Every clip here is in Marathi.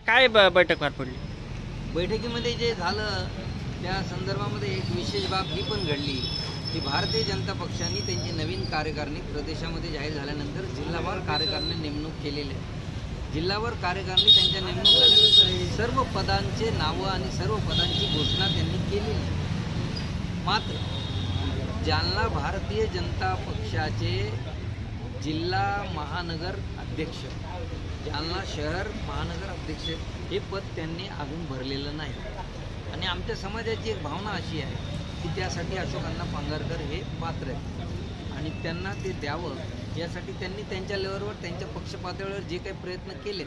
काय बैठक पार पडली? बैठकीमध्ये जे झालं त्या संदर्भामध्ये एक विशेष बाब ही पण घडली की भारतीय जनता पक्षाने त्यांची नवीन कार्यकारिणी प्रदेशामध्ये जाहीर झाल्यानंतर जिल्हावार कार्यकारिणी नेमणूक केलेली आहे। जिल्हावार कार्यकारिणी त्यांच्या नेमणूक झाल्यानंतर सर्व पदांचे नावं आणि सर्व पदांची घोषणा त्यांनी केलेली। मात्र जालना भारतीय जनता पक्षाचे जिल्हा महानगर अध्यक्ष, जालना शहर महानगर अध्यक्ष हे पद त्यांनी अजून भरलेलं नाही आणि आमच्या समाजाची एक भावना अशी आहे की त्यासाठी अशोक पांगारकर हे पात्र आहेत आणि त्यांना ते द्यावं यासाठी त्यांनी त्यांच्या लेवलवर त्यांच्या पक्ष पातळीवर जे काही प्रयत्न केले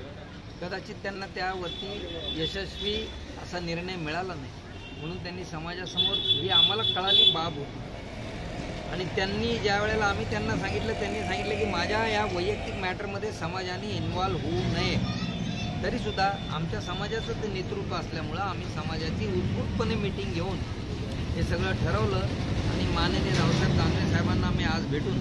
कदाचित त्यांना त्यावरती यशस्वी असा निर्णय मिळाला नाही म्हणून त्यांनी समाजासमोर ही आम्हाला कळाली बाब होती आणि त्यांनी ज्या वेळेला आम्ही त्यांना सांगितलं की माझ्या या वैयक्तिक मॅटरमध्ये समाजाने इन्व्हॉल्व होऊ नये, तरीसुद्धा आमच्या समाजाचं ते नेतृत्व असल्यामुळं आम्ही समाजाची उत्स्फूर्तपणे मीटिंग घेऊन हे सगळं ठरवलं आणि माननीय रावसाहेब दानवे साहेबांना आम्ही आज भेटून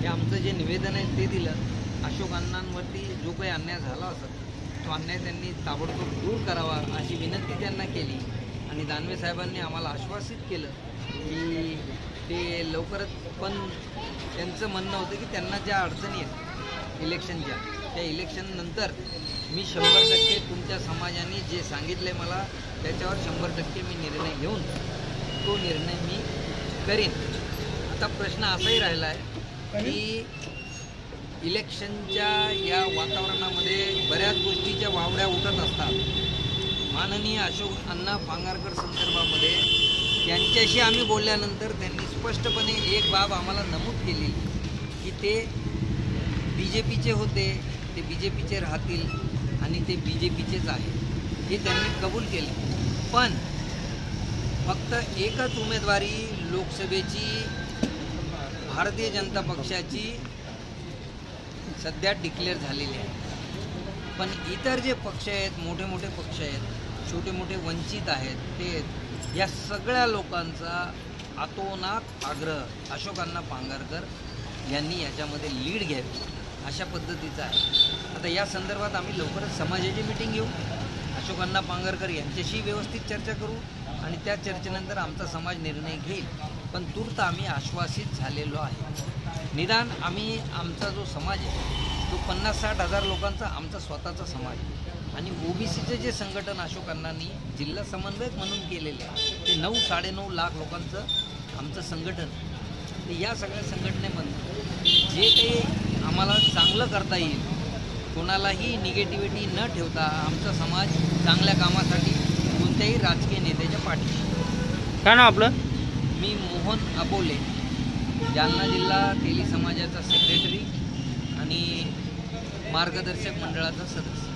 हे आमचं जे निवेदन आहे ते दिलं। अशोक अण्णांवरती जो काही अन्याय झाला असेल तो अन्याय त्यांनी ताबडतोब दूर करावा अशी विनंती त्यांना केली आणि दानवे साहेबांनी आम्हाला आश्वासित केलं की ते लवकरच, पण त्यांचं म्हणणं होतं की त्यांना ज्या अडचणी आहेत इलेक्शनच्या त्या इलेक्शननंतर मी 100% तुमच्या समाजाने जे सांगितले मला त्याच्यावर 100% मी निर्णय घेऊन तो निर्णय मी करीन। आता प्रश्न असाही राहिला आहे की इलेक्शनच्या या वातावरणामध्ये बऱ्याच गोष्टीच्या वावड्या उठत असतात। माननीय अशोक अण्णा पांगारकर संदर्भामध्ये त्यांच्याशी आम्ही बोलल्यानंतर त्यांनी स्पष्टपणे एक बाब आम्हाला नमूद केली की ते BJPचे होते, ते BJPचे राहतील आणि ते BJPचेच आहे हे त्यांनी कबूल केले। पण फक्त एकच उमेदवारी लोकसभेची भारतीय जनता पक्षाची सध्या डिक्लेअर झालेली आहे, पण इतर जे पक्ष आहेत, मोठे मोठे पक्ष आहेत, छोटे मोठे वंचित आहेत, ते या सगळ्या लोकांचा आतोनात आग्रह अशोक अण्णा पांगारकर यांनी याच्यामध्ये लीड घ्यावी अशा पद्धतीचा आहे। आता या संदर्भात आम्ही लवकरच समाजाची मीटिंग घेऊ, अशोक अण्णा पांगारकर यांच्याशी व्यवस्थित चर्चा करू आणि त्या चर्चेनंतर आमचा समाज निर्णय घेईल। पण तूर्त आम्ही आश्वासित झालेलो आहे। निदान आम्ही आमचा जो समाज आहे तो 50-60 हजार लोकांचा आमचा स्वतःचा समाज आहे आणि OBCचे जे संघटन अशोक अण्णांनी जिल्हा समन्वयक म्हणून केलेले आहे ते 9-9.5 लाख लोकांचं आमचं संघटन। तर या सगळ्या संघटनेमधून जे काही आम्हाला चांगलं करता येईल, कोणालाही निगेटिव्हिटी न ठेवता आमचा समाज चांगल्या कामासाठी कोणत्याही राजकीय नेत्याच्या पाठीशी। काय नाव आपलं? मी मोहन अबोले, जालना जिल्हा तेली समाजाचा सेक्रेटरी आणि मार्गदर्शक मंडळाचा सदस्य।